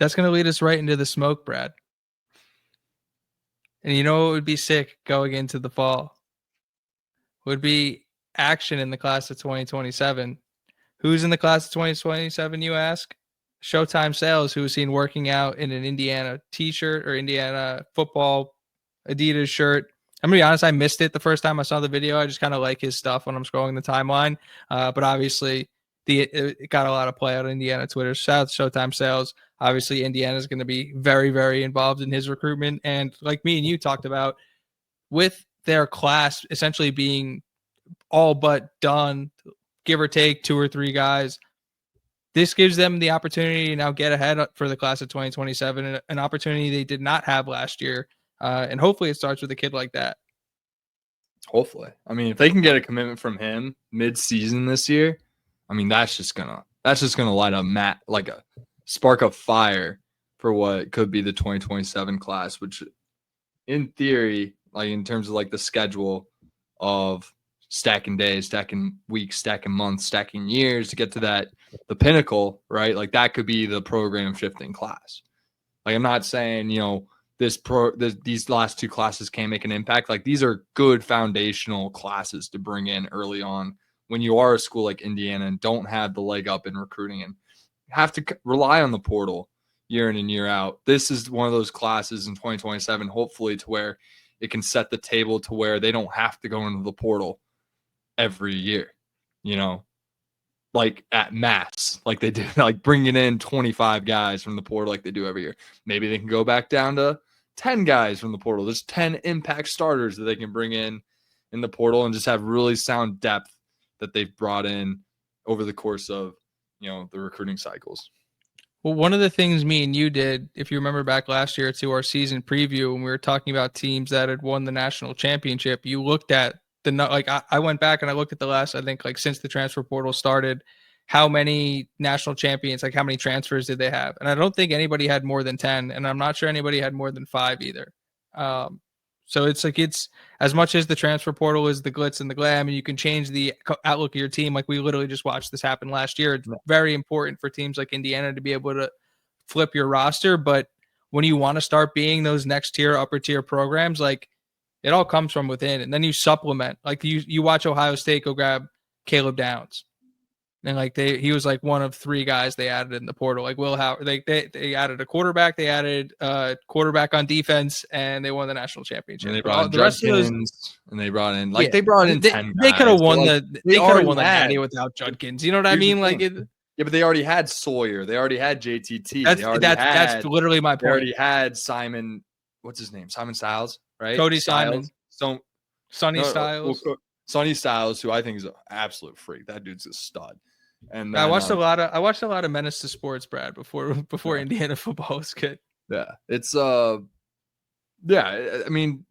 That's going to lead us right into the smoke, Brad. And you know what would be sick going into the fall? Would be action in the class of 2027. Who's in the class of 2027, you ask? Showtime Sales, who was seen working out in an Indiana t-shirt or Indiana football Adidas shirt. I'm going to be honest, I missed it the first time I saw the video. I just kind of like his stuff when I'm scrolling the timeline. But obviously, it got a lot of play on Indiana Twitter. Shout out to Showtime Sales. Obviously, Indiana is going to be very, very involved in his recruitment. And like me and you talked about, with their class essentially being all but done, give or take 2 or 3 guys, this gives them the opportunity to now get ahead for the class of 2027, an opportunity they did not have last year. And hopefully it starts with a kid like that. Hopefully. I mean, if they can get a commitment from him mid-season this year, I mean, that's just gonna light a like a spark of fire for what could be the 2027 class, which in theory, like in terms of like the schedule of stacking days, stacking weeks, stacking months, stacking years to get to the pinnacle, right? Like that could be the program shifting class. Like I'm not saying, these last 2 classes can't make an impact. Like these are good foundational classes to bring in early on when you are a school like Indiana and don't have the leg up in recruiting and have to rely on the portal year in and year out. This is one of those classes in 2027, hopefully, to where it can set the table to where they don't have to go into the portal every year, like at mass, like they do, like bringing in 25 guys from the portal like they do every year. Maybe they can go back down to 10 guys from the portal. There's 10 impact starters that they can bring in the portal and just have really sound depth that they've brought in over the course of, the recruiting cycles. Well, one of the things me and you did, if you remember back last year to our season preview, when we were talking about teams that had won the national championship, you looked at I went back and I looked at the last, I think, like since the transfer portal started, how many national champions, like how many transfers did they have? And I don't think anybody had more than 10, and I'm not sure anybody had more than 5 either. So it's as much as the transfer portal is the glitz and the glam, and you can change the outlook of your team. Like we literally just watched this happen last year. It's very important for teams like Indiana to be able to flip your roster. But when you want to start being those next tier, upper tier programs, like it all comes from within, and then you supplement. Like you watch Ohio State go grab Caleb Downs, and like he was like one of 3 guys they added in the portal. Like Will Howard, they added a quarterback, they added a quarterback on defense, and they won the national championship. And they brought the rest of those, and they brought in 10 guys. They could have won the Natty without Judkins. You know what I mean? Like it. Yeah, but they already had Sawyer. They already had JTT. That's literally my point. They already had Simon. What's his name? Simon Styles, right? Cody Simon. Sonny Styles. Sonny Styles, who I think is an absolute freak. That dude's a stud. And then, I watched a lot of Menace to Sports, Brad, before Indiana football was good. Yeah, it's I mean,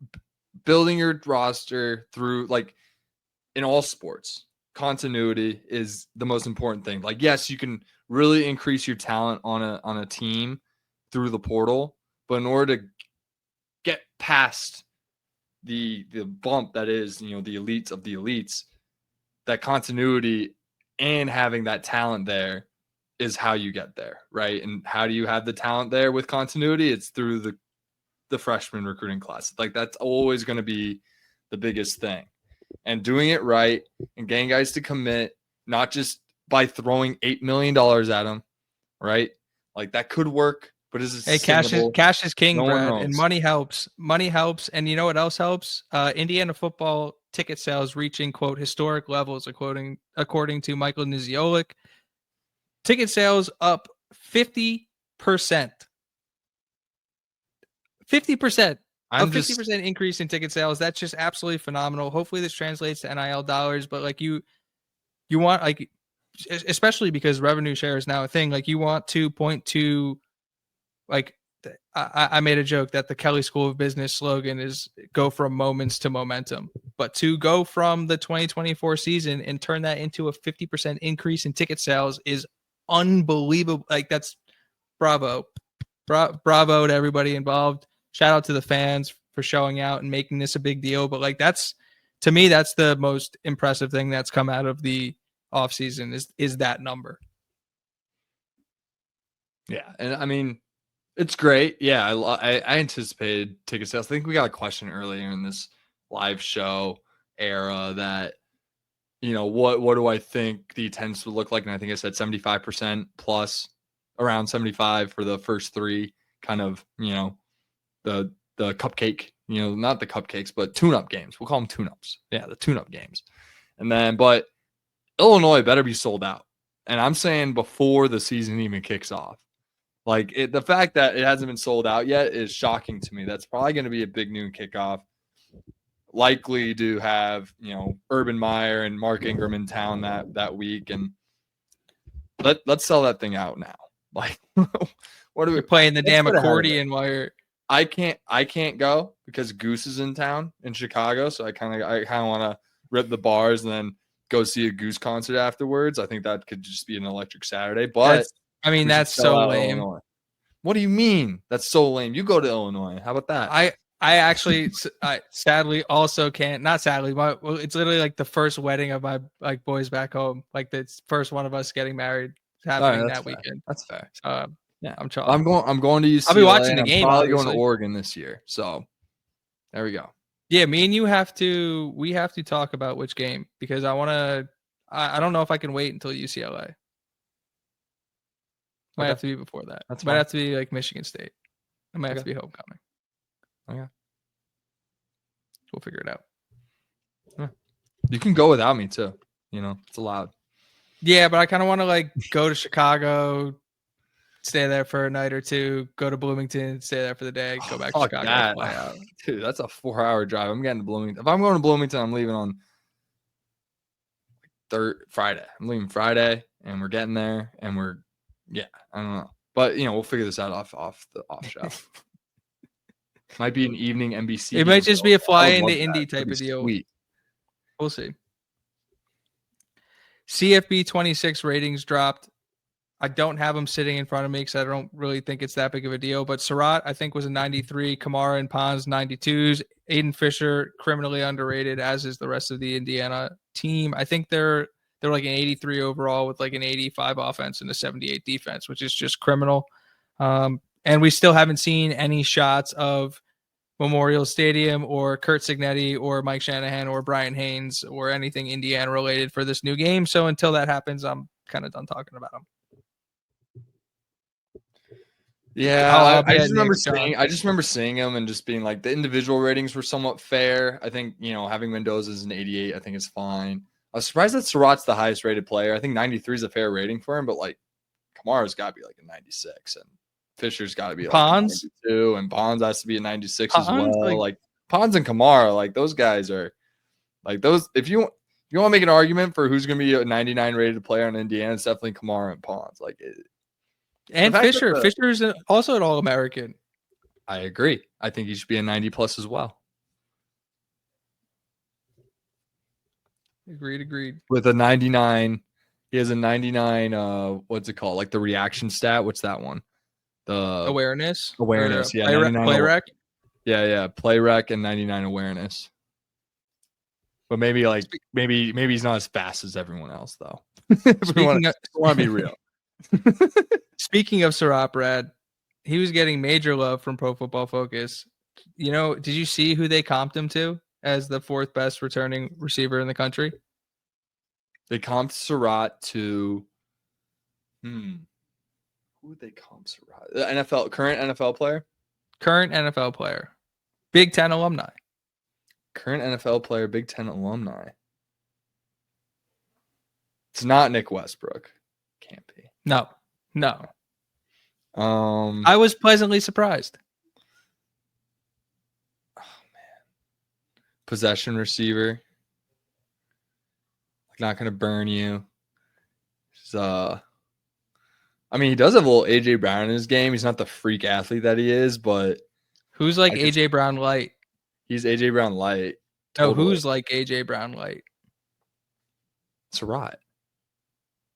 building your roster through, like, in all sports, continuity is the most important thing. Like, yes, you can really increase your talent on a team through the portal, but in order to get past the bump that is, the elites of the elites, that continuity and having that talent there is how you get there, right? And how do you have the talent there with continuity? It's through the freshman recruiting class. Like, that's always going to be the biggest thing. And doing it right and getting guys to commit, not just by throwing $8 million at them, right? Like, that could work, but is it cash is king, Brad, and money helps. Money helps, and you know what else helps? Indiana football ticket sales reaching, quote, historic levels, according to Michael Niziolik. Ticket sales up 50%. 50%. A 50% increase in ticket sales. That's just absolutely phenomenal. Hopefully this translates to NIL dollars, but like you want, like, especially because revenue share is now a thing, like you want to point to, like, I made a joke that the Kelly School of Business slogan is go from moments to momentum, but to go from the 2024 season and turn that into a 50% increase in ticket sales is unbelievable. Like, that's bravo to everybody involved. Shout out to the fans for showing out and making this a big deal. But like, that's, to me, that's the most impressive thing that's come out of the offseason is that number. Yeah. And I mean, It's great. Yeah, I anticipated ticket sales. I think we got a question earlier in this live show era that, what do I think the attendance would look like? And I think I said 75% plus, around 75 for the first three, kind of, the cupcake, not the cupcakes, but tune-up games. We'll call them tune-ups. Yeah, the tune-up games. And then, but Illinois better be sold out. And I'm saying before the season even kicks off. Like, the fact that it hasn't been sold out yet is shocking to me. That's probably going to be a big noon kickoff. Likely to have, Urban Meyer and Mark Ingram in town that week. And let's sell that thing out now. Like, what are we playing the damn accordion while you're... I can't go because Goose is in town in Chicago. So I kind of want to rip the bars and then go see a Goose concert afterwards. I think that could just be an electric Saturday. But that's so lame. Illinois. What do you mean? That's so lame. You go to Illinois. How about that? I actually sadly also can't. Not sadly, but it's literally like the first wedding of my boys back home. Like the first one of us getting married happening that fair. weekend. That's fair. Yeah, I'm going to UCLA. I'll be watching the game. I'm probably going to Oregon this year. So there we go. Yeah, me and you we have to talk about which game because I don't know if I can wait until UCLA. Might have to be before that. Might have to be like Michigan State. It might have to be homecoming. Okay. We'll figure it out. Yeah. You can go without me too. It's allowed. Yeah, but I kind of want to go to Chicago, stay there for a night or two, go to Bloomington, stay there for the day, go back to Chicago, fly out. Dude, that's a 4-hour drive. I'm getting to Bloomington. If I'm going to Bloomington, I'm leaving on Friday. I'm leaving Friday, and we're getting there, and I don't know. But, we'll figure this out off the off show. Might be an evening NBC. It might just be a fly into Indy type of deal. Sweet. We'll see. CFB 26 ratings dropped. I don't have them sitting in front of me because I don't really think it's that big of a deal. But Sarratt, I think, was a 93. Kamara and Pons, 92s. Aiden Fisher, criminally underrated, as is the rest of the Indiana team. I think they're like an 83 overall with like an 85 offense and a 78 defense, which is just criminal. And we still haven't seen any shots of Memorial Stadium or Curt Cignetti or Mike Shanahan or Brian Haynes or anything Indiana related for this new game. So until that happens, I'm kind of done talking about them. Yeah, I just remember seeing him and just being like the individual ratings were somewhat fair. I think, having Mendoza as an 88, I think is fine. I was surprised that Sarratt's the highest rated player. I think 93 is a fair rating for him, but like Kamara's got to be like a 96 and Fisher's got to be like Pons, 92, and Pons has to be a 96 as well. Like Pons and Kamara, like those guys are like those. If you want to make an argument for who's going to be a 99 rated player in Indiana, it's definitely Kamara and Pons. And Fisher's also an All-American. I agree. I think he should be a 90 plus as well. Agreed. With a 99, he has a 99. What's it called? Like the reaction stat. What's that one? The awareness. Yeah. Play rec. Yeah. Play rec and 99 awareness. But maybe he's not as fast as everyone else though. We want to be real. Speaking of Sarratt, Brad, he was getting major love from Pro Football Focus. Did you see who they comped him to as the fourth best returning receiver in the country? They comped Sarratt to who would they comp Sarratt? The current NFL player? Current NFL player. Big Ten alumni. Current NFL player, Big Ten alumni. It's not Nick Westbrook. Can't be. No. I was pleasantly surprised. Oh man. Possession receiver. Not gonna burn you. He does have a little AJ Brown in his game. He's not the freak athlete that he is, but who's like AJ Brown light? He's AJ Brown light. No, who's like AJ Brown light? Sarratt.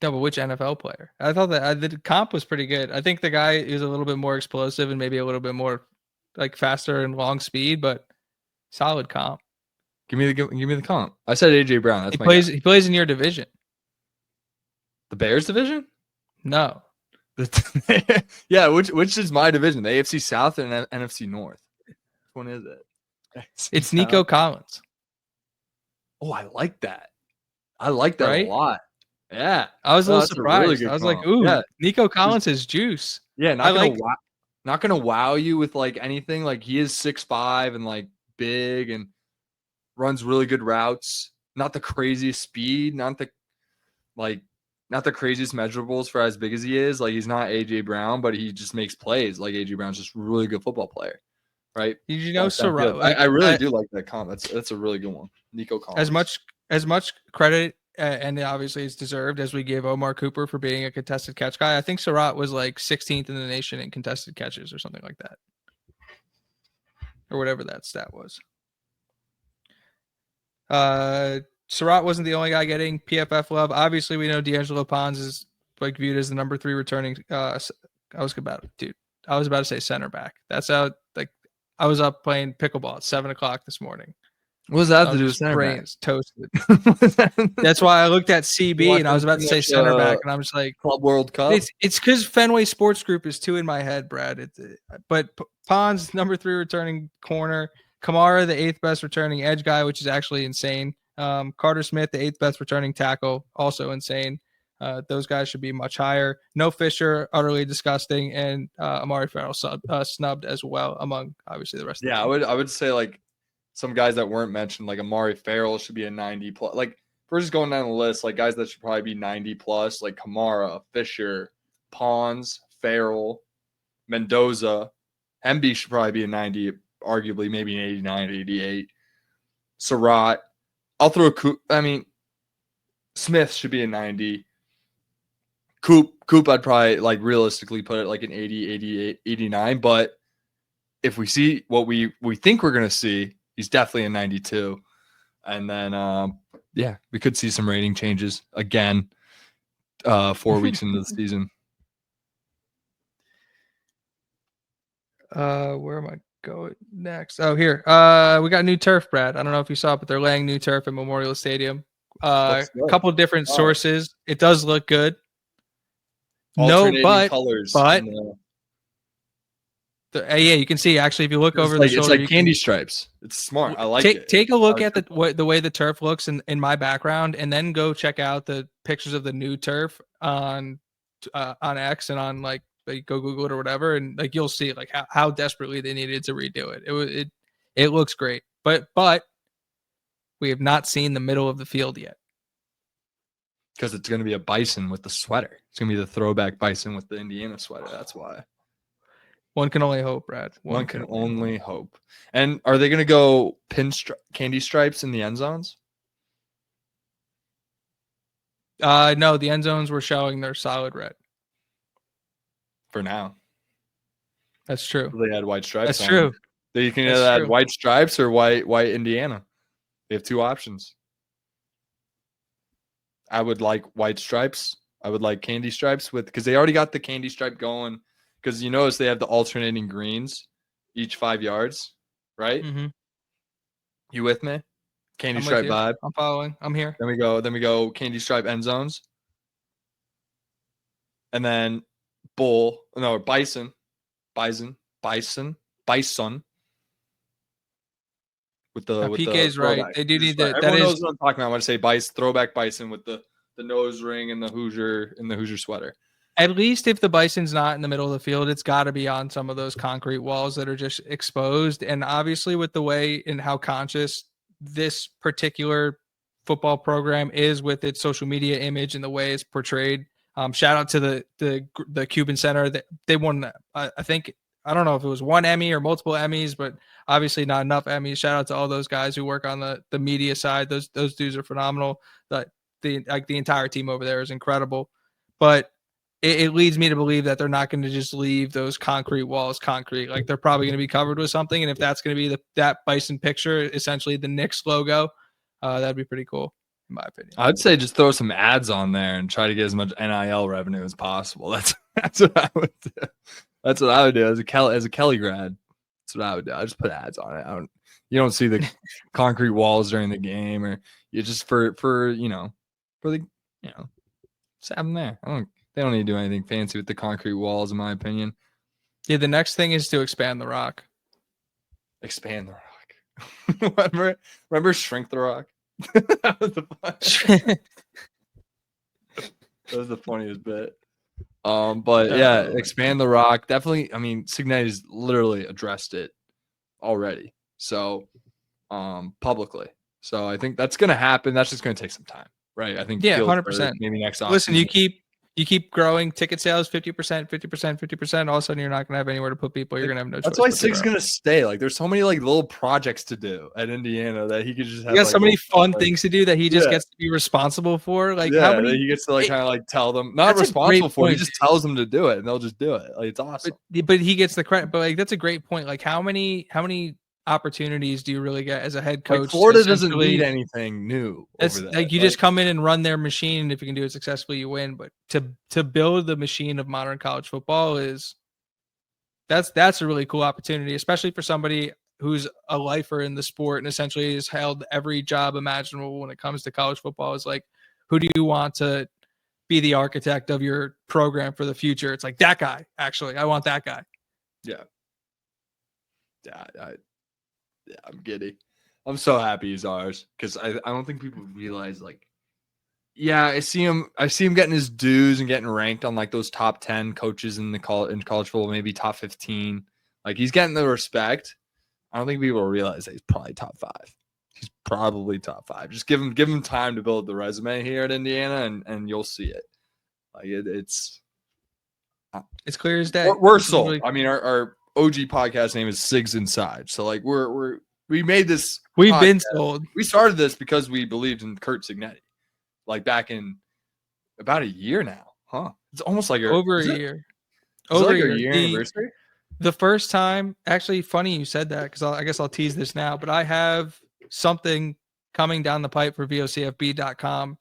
No, but which NFL player? I thought that the comp was pretty good. I think the guy is a little bit more explosive and maybe a little bit more like faster and long speed, but solid comp. Give me the comp. I said AJ Brown. He plays in your division. The Bears division? No. Yeah, which is my division? The AFC South and NFC North. Which one is it? AFC It's Nico South? Collins. Oh, I like that. I like that a Right? lot. Yeah. I was a No, little that's a really surprised. good I was like, comp. "Ooh, Yeah. Nico Collins has juice." Yeah, I like not gonna wow you with like anything. Like he is 6'5" and like big and runs really good routes. Not the craziest speed, like not the craziest measurables for as big as he is. Like he's not AJ Brown, but he just makes plays. Like AJ Brown's just a really good football player, right? Did you know Sounds good. Sarratt, like, I really do like that comp. That's a really good one. Nico as Collins. much credit, and obviously it's deserved, as we give Omar Cooper for being a contested catch guy, I think Sarratt was like 16th in the nation in contested catches or something like that, or whatever that stat was. Sarratt wasn't the only guy getting PFF love. Obviously, we know D'Angelo Pons is like viewed as the number 3 returning. I was about to say center back. That's how, like, I was up playing pickleball at 7:00 this morning. What does that have I to was do with just center back? brains toasted. That's why I looked at CB and I was about to say center back, and I'm just like, Club World Cup. it's because Fenway Sports Group is 2 in my head, Brad. But Pons, number 3 returning corner. Kamara, the 8th best returning edge guy, which is actually insane. Carter Smith, the 8th best returning tackle, also insane. Those guys should be much higher. No Fisher, utterly disgusting, and Amari Farrell snubbed as well, among obviously the rest. Yeah, of the team. I would say like some guys that weren't mentioned, like Amari Farrell should be a 90 plus. Like if we're just going down the list, like guys that should probably be 90 plus, like Kamara, Fisher, Pons, Farrell, Mendoza, Hemby should probably be a 90, arguably maybe an 89, 88. Sarratt, I'll throw Smith should be a 90. Coop, I'd probably like realistically put it like an 80, 88, 89. But if we see what we think we're going to see, he's definitely a 92. And then, yeah, we could see some rating changes again 4 weeks into the season. Where am I going next? Oh, here. We got new turf, Brad. I don't know if you saw it, but they're laying new turf at Memorial Stadium. A couple of different sources. It does look good. Alternating colors. Yeah, you can see actually if you look over the shoulder, it's like candy stripes. It's smart. I like it. Take a look at the way the turf looks in my background, and then go check out the pictures of the new turf on X and on like go Google it or whatever, and like you'll see like how desperately they needed to redo it. It looks great, but we have not seen the middle of the field yet. Because it's going to be a bison with the sweater. It's going to be the throwback bison with the Indiana sweater. That's why. One can only hope, Brad. One can only hope. And are they going to go candy stripes in the end zones? No, the end zones were showing their solid red. For now. That's true. They had white stripes. That's true. So you can either add white stripes or white Indiana. They have 2 options. I would like white stripes. I would like candy stripes because they already got the candy stripe going. Because you notice they have the alternating greens each 5 yards, right? Mm-hmm. You with me? Candy stripe vibe. I'm following. I'm here. Then we go candy stripe end zones. And then bison. With the PK's right. Throwback. They do need that. Everyone knows what I'm talking about. I want to say throwback bison with the nose ring and the Hoosier sweater. At least if the bison's not in the middle of the field, it's got to be on some of those concrete walls that are just exposed. And obviously, with the way and how conscious this particular football program is with its social media image and the way it's portrayed, shout out to the Cuban Center. They won. I think, I don't know if it was 1 Emmy or multiple Emmys, but obviously not enough Emmys. Shout out to all those guys who work on the media side. Those dudes are phenomenal. The entire team over there is incredible. But it leads me to believe that they're not going to just leave those concrete walls concrete. Like they're probably going to be covered with something. And if that's going to be that bison picture, essentially the Knicks logo, that'd be pretty cool, in my opinion. I'd say just throw some ads on there and try to get as much NIL revenue as possible. That's what I would do. That's what I would do as a Kelly grad. That's what I would do. I just put ads on it. You don't see the concrete walls during the game, or you just for just have them there. They don't need to do anything fancy with the concrete walls, in my opinion. Yeah, the next thing is to expand the rock. Expand the rock. remember Shrink the Rock? That was the funniest bit. But yeah, expand the rock. Definitely. I mean, Signetti's literally addressed it already. So, publicly. So I think that's gonna happen. That's just gonna take some time, right? I think 100%. Maybe next off. Listen, you keep growing ticket sales 50%, 50%, 50%. All of a sudden, you're not gonna have anywhere to put people. You're gonna have no choice. That's why Sig's gonna stay. Like, there's so many like little projects to do at Indiana that he could just have. He got so many fun things to do that he just gets to be responsible for. Like, how many he gets to like kind of like tell them, not responsible for. He just tells them to do it, and they'll just do it. Like, it's awesome. But he gets the credit. But like, that's a great point. Like, how many opportunities do you really get as a head coach? Like, Florida doesn't need anything new. That's like you just come in and run their machine, and if you can do it successfully, you win. But to build the machine of modern college football that's a really cool opportunity, especially for somebody who's a lifer in the sport and essentially has held every job imaginable when it comes to college football. Is like, who do you want to be the architect of your program for the future? It's like that guy. Actually, I want that guy. Yeah. I'm giddy. I'm so happy he's ours because I don't think people realize, like, yeah, I see him getting his dues and getting ranked on like those top 10 coaches in college football, maybe top 15. Like, he's getting the respect. I don't think people realize that he's probably top 5. He's probably top 5. Just give him time to build the resume here at Indiana, and you'll see it. Like, it's clear as day. We're sold. Really, I mean, our OG podcast name is Sigs Inside. So like we made this. We've been sold. We started this because we believed in Curt Cignetti, like back in about a year now, huh? It's almost like over a year. Over a year anniversary. The first time, actually, funny you said that because I guess I'll tease this now, but I have something coming down the pipe for vocfb.com.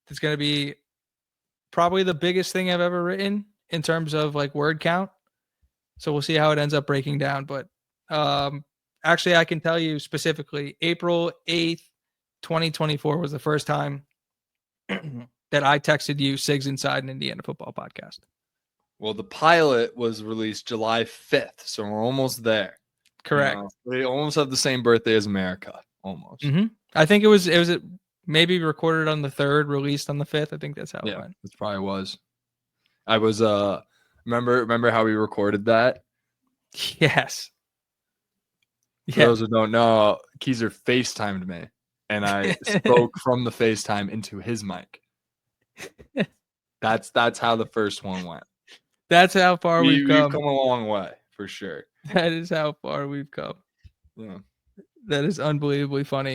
It's going to be probably the biggest thing I've ever written in terms of like word count. So we'll see how it ends up breaking down. But actually, I can tell you specifically, April 8th, 2024 was the first time that I texted you Sigs Inside an Indiana Football Podcast. Well, the pilot was released July 5th, so we're almost there. Correct. We almost have the same birthday as America, almost. Mm-hmm. I think it was maybe recorded on the 3rd, released on the 5th. I think that's how it went. It probably was. I was remember how we recorded that? Yes. For those who don't know, Keezer FaceTimed me, and I spoke from the FaceTime into his mic. That's how the first one went. That's how far we've come. We've come a long way, for sure. That is how far we've come. Yeah. That is unbelievably funny.